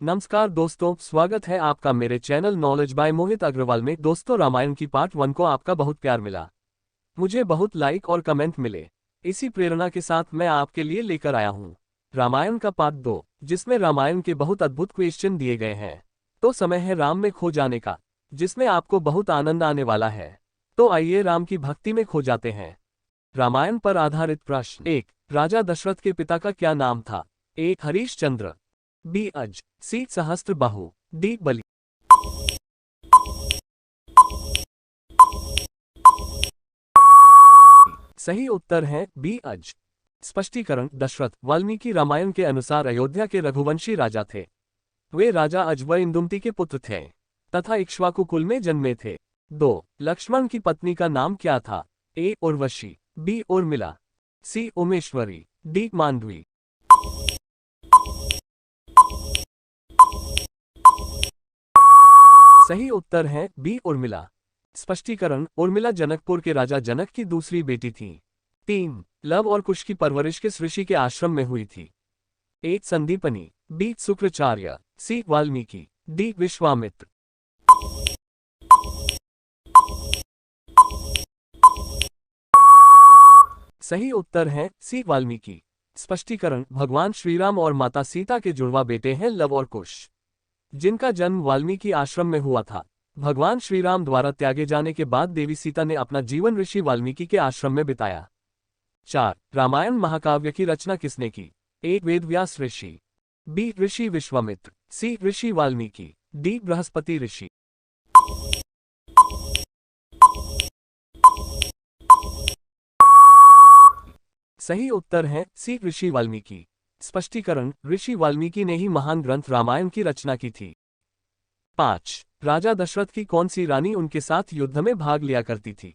नमस्कार दोस्तों, स्वागत है आपका मेरे channel knowledge by Mohit Agarwal में। दोस्तों, रामायण की पार्ट 1 को आपका बहुत प्यार मिला। मुझे बहुत लाइक और कमेंट मिले। इसी प्रेरणा के साथ मैं आपके लिए लेकर आया हूँ रामायण का पार्ट 2, जिसमें रामायण के बहुत अद्भुत क्वेश्चन दिए गए हैं। तो समय है राम में खो जाने का, जिसमें आपको बहुत आनंद आने वाला है। तो आइए राम की भक्ति में खो जाते हैं। रामायण पर आधारित प्रश्न 1। राजा दशरथ के पिता का क्या नाम था? ए हरीश चंद्र, बी अज, सी सहस्त्रबाहु, डी बलि। सही उत्तर है बी अज। स्पष्टीकरण: दशरथ वाल्मीकि रामायण के अनुसार अयोध्या के रघुवंशी राजा थे। वे राजा अज व इंदुमती के पुत्र थे तथा इक्ष्वाकु कुल में जन्मे थे। 2। लक्ष्मण की पत्नी का नाम क्या था? ए उर्वशी, बी उर्मिला, सी उमेश्वरी, डी मांडवी। सही उत्तर है बी उर्मिला। स्पष्टीकरण: उर्मिला जनकपुर के राजा जनक की दूसरी बेटी थी। 3। लव और कुश की परवरिश किस ऋषि के आश्रम में हुई थी? ए संदीपनी, बी शुक्राचार्य, सी वाल्मीकि, डी विश्वामित्र। सही उत्तर है सी वाल्मीकि। स्पष्टीकरण: भगवान श्रीराम और माता सीता के जुड़वा बेटे हैं लव और कुश, जिनका जन्म वाल्मीकि आश्रम में हुआ था। भगवान श्रीराम द्वारा त्यागे जाने के बाद देवी सीता ने अपना जीवन ऋषि वाल्मीकि के आश्रम में बिताया। 4। रामायण महाकाव्य की रचना किसने की? ए वेदव्यास ऋषि, बी ऋषि विश्वामित्र, सी ऋषि वाल्मीकि, डी बृहस्पति ऋषि। सही उत्तर है सी ऋषि वाल्मीकि। स्पष्टीकरण: ऋषि वाल्मीकि ने ही महान ग्रंथ रामायण की रचना की थी। 5। राजा दशरथ की कौन सी रानी उनके साथ युद्ध में भाग लिया करती थी?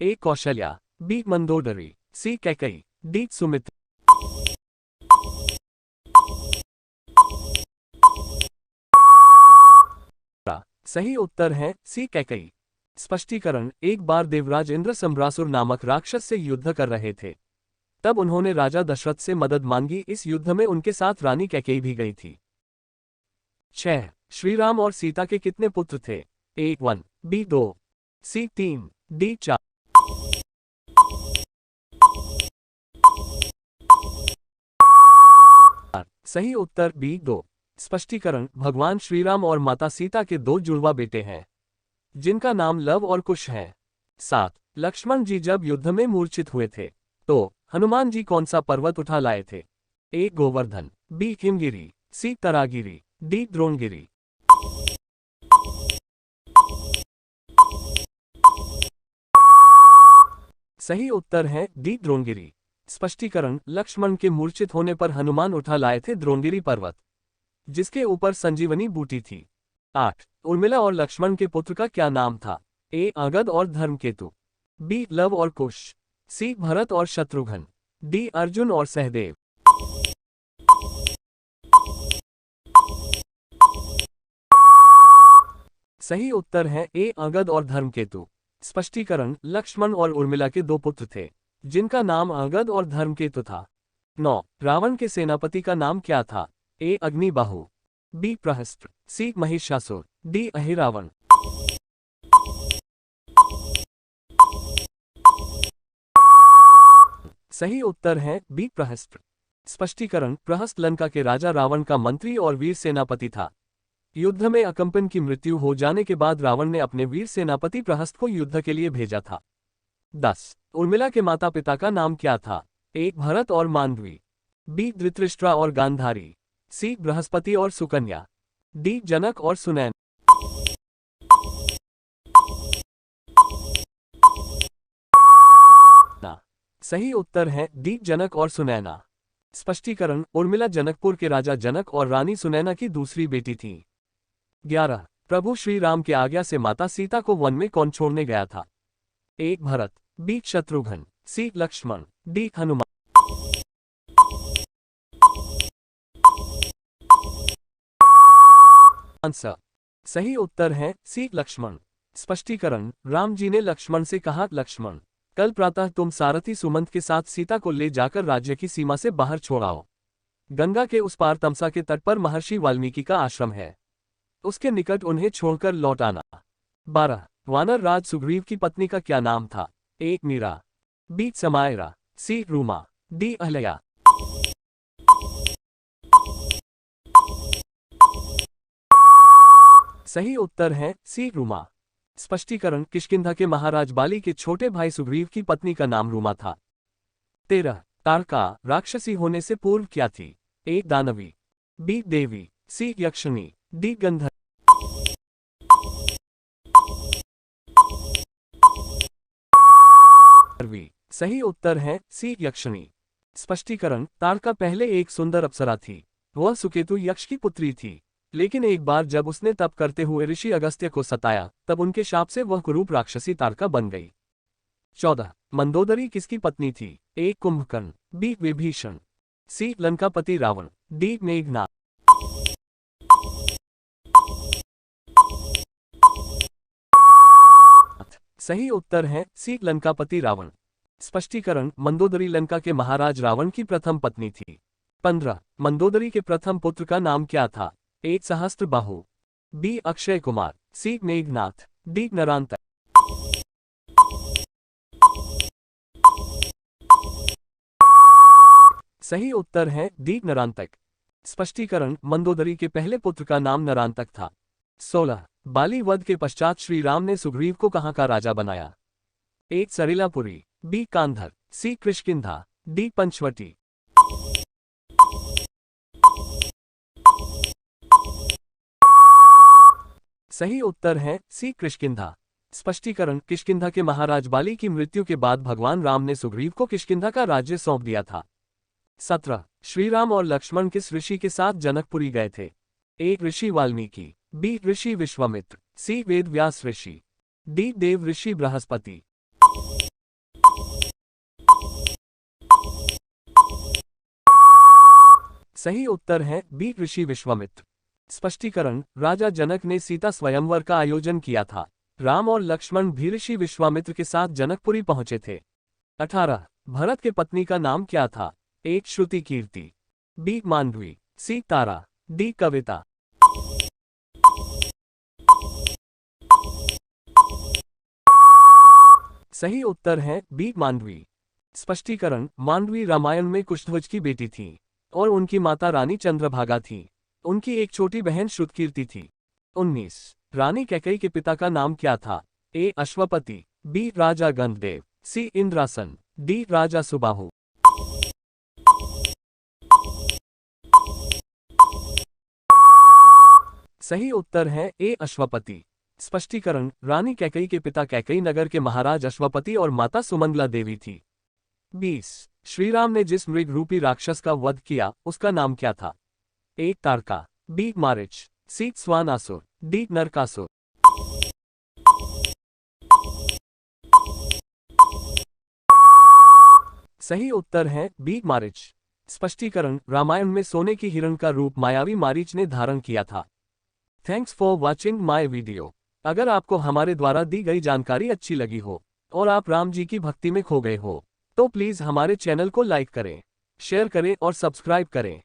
ए कौशल्या, बी मंदोदरी, सी कैकेयी, डी सुमित्रा। सही उत्तर है सी कैकेयी। स्पष्टीकरण: एक बार देवराज इंद्र सम्रासुर नामक राक्षस से युद्ध कर रहे थे। तब उन्होंने राजा दशरथ से मदद मांगी। इस युद्ध में उनके साथ रानी कैकेयी भी गई थी। 6। श्रीराम और सीता के कितने पुत्र थे? ए 1, बी 2, सी 3, डी 4। सही उत्तर बी 2। स्पष्टीकरण: भगवान श्रीराम और माता सीता के 2 जुड़वा बेटे हैं, जिनका नाम लव और कुश है। 7। लक्ष्मण जी जब युद्ध में मूर्छित हुए थे तो हनुमान जी कौन सा पर्वत उठा लाए थे? ए गोवर्धन, बी हिमगिरी, सी तरागिरी, डी द्रोणगिरी। सही उत्तर है डी द्रोणगिरी। स्पष्टीकरण: लक्ष्मण के मूर्छित होने पर हनुमान उठा लाए थे द्रोणगिरी पर्वत, जिसके ऊपर संजीवनी बूटी थी। 8। उर्मिला और लक्ष्मण के पुत्र का क्या नाम था? ए अंगद और धर्मकेतु, बी लव और कुश, सी भरत और शत्रुघ्न, डी अर्जुन और सहदेव। सही उत्तर है ए अंगद और धर्मकेतु। स्पष्टीकरण: लक्ष्मण और उर्मिला के 2 पुत्र थे, जिनका नाम अंगद और धर्मकेतु था। 9। रावण के सेनापति का नाम क्या था? ए अग्निबाहु, बी प्रहस्त्र, सी महिषासुर, डी अहिरावण। सही उत्तर है बी प्रहस्त्र। स्पष्टीकरण: प्रहस्त लंका के राजा रावण का मंत्री और वीर सेनापति था। युद्ध में अकंपन की मृत्यु हो जाने के बाद रावण ने अपने वीर सेनापति प्रहस्त को युद्ध के लिए भेजा था। 10। उर्मिला के माता पिता का नाम क्या था? ए भरत और मांडवी, बी धृतराष्ट्र और गांधारी, सी बृहस्पति और सुकन्या, डी जनक और सुनैना। सही उत्तर है डी जनक और सुनैना। स्पष्टीकरण: उर्मिला जनकपुर के राजा जनक और रानी सुनैना की दूसरी बेटी थी। 11। प्रभु श्री राम के आज्ञा से माता सीता को वन में कौन छोड़ने गया था? ए भरत, बी शत्रुघ्न, सी लक्ष्मण, डी हनुमान। आंसर: सही उत्तर है सी लक्ष्मण। स्पष्टीकरण: राम जी ने लक्ष्मण से कहा, लक्ष्मण, कल प्रातः तुम सारथी सुमंत के साथ सीता को ले जाकर राज्य की सीमा से बाहर छोड़ाओ। गंगा के उस पार तमसा के तट पर महर्षि वाल्मीकि का आश्रम है। उसके निकट उन्हें छोड़कर लौट आना। 12 वानर राज सुग्रीव की पत्नी का क्या नाम था? ए मीरा, बी समायरा, सी रूमा, डी अहल्या। सही उत्तर है सी रूमा। स्पष्टीकरण, किष्किंधा के महाराज बाली के छोटे भाई सुग्रीव की पत्नी का नाम रूमा था। 13 तारका राक्षसी होने से पूर्व क्या थी? ए दानवी, बी देवी, सी यक्षिणी, डी गंधर्व। सही उत्तर है सी यक्षिणी। स्पष्टीकरण, तारका पहले एक सुंदर अप्सरा थी। वह सुकेतु यक्ष की पुत्री थी, लेकिन एक बार जब उसने तप करते हुए ऋषि अगस्त्य को सताया, तब उनके शाप से वह कुरूप राक्षसी तारका बन गई। 14 मंदोदरी किसकी पत्नी थी? ए कुंभकर्ण, बी विभीषण, सी लंकापति रावण, डी मेघनाद। सही उत्तर है सी लंकापति रावण। स्पष्टीकरण, मंदोदरी लंका के महाराज रावण की प्रथम पत्नी थी। 15 मंदोदरी के प्रथम पुत्र का नाम क्या था? ए सहस्त्रबाहु, बी अक्षय कुमार, सी मेघनाथ, डी नरांतक। सही उत्तर है डी नरांतक। स्पष्टीकरण, मंदोदरी के पहले पुत्र का नाम नरांतक था। 16 बाली वध के पश्चात श्री राम ने सुग्रीव को कहां का राजा बनाया? ए सरिलापुरी, बी कांधर, सी किष्किंधा, डी पंचवटी। सही उत्तर है सी किष्किंधा। स्पष्टीकरण, किष्किंधा के महाराज बाली की मृत्यु के बाद भगवान राम ने सुग्रीव को किष्किंधा का राज्य सौंप दिया था। 17 श्रीराम और लक्ष्मण किस ऋषि के साथ जनकपुरी गए थे? ए ऋषि वाल्मीकि, बी ऋषि विश्वामित्र, सी वेद व्यास ऋषि, डी देव ऋषि बृहस्पति। सही उत्तर है बी ऋषि विश्वामित्र। स्पष्टीकरण, राजा जनक ने सीता स्वयंवर का आयोजन किया था। राम और लक्ष्मण भी ऋषि विश्वामित्र के साथ जनकपुरी पहुंचे थे। 18 भरत के पत्नी का नाम क्या था? ए श्रुति कीर्ति, बी मांडवी, सी तारा, डी कविता। सही उत्तर है बी मांडवी। स्पष्टीकरण, मांडवी रामायण में कुशध्वज की बेटी थी और उनकी माता रानी चंद्रभागा थी। उनकी एक छोटी बहन श्रुतकीर्ति थी। 19 रानी कैकेयी के पिता का नाम क्या था? ए अश्वपति, बी राजा गंधदेव, सी इंद्रासन, डी राजा सुबाहु। सही उत्तर है ए अश्वपति। स्पष्टीकरण, रानी कैकेयी के पिता कैकेयी नगर के महाराज अश्वपति और माता सुमंगला देवी थी। 20 श्रीराम ने जिस मृग रूपी राक्षस का वध किया उसका नाम क्या था? ए तारका, बी मारिच, सी स्वानासुर, डी नरकासुर। सही उत्तर है बी मारिच। स्पष्टीकरण, रामायण में सोने की हिरण का रूप मायावी मारीच ने धारण किया था। Thanks for watching my video. अगर आपको हमारे द्वारा दी गई जानकारी अच्छी लगी हो और आप राम जी की भक्ति में खो गए हो, तो प्लीज हमारे चैनल को लाइक करें, शेयर करें और सब्सक्राइब करें।